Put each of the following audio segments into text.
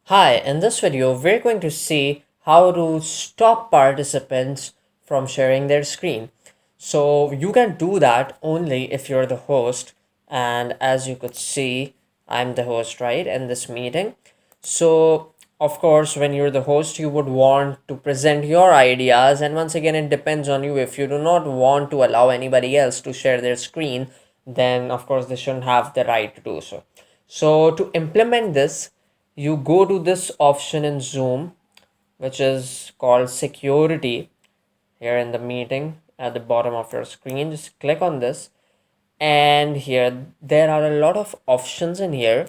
Hi, in this video, we're going to see how to stop participants from sharing their screen. So you can do that only if you're the host. And as you could see, I'm the host, right, in this meeting. So, of course, when you're the host, you would want to present your ideas. And once again, it depends on you. If you do not want to allow anybody else to share their screen, then of course they shouldn't have the right to do so. So, to implement this, you go to this option in Zoom, which is called security, here in the meeting at the bottom of your screen. Just click on this, and here there are a lot of options in here,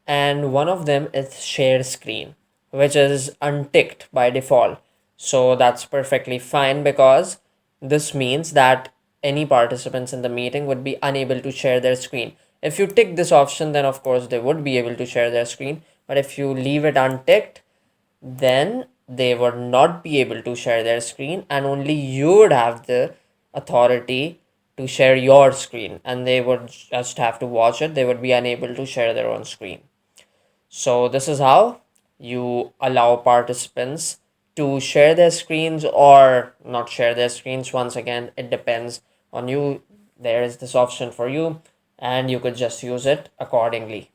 and one of them is share screen, which is unticked by default. So that's perfectly fine because this means that any participants in the meeting would be unable to share their screen. If you tick this option, then of course they would be able to share their screen, but if you leave it unticked, then they would not be able to share their screen, and only you would have the authority to share your screen, and they would just have to watch it. They would be unable to share their own screen. So this is how you allow participants to share their screens or not share their screens. Once again, it depends on you. There is this option for you, and you could just use it accordingly.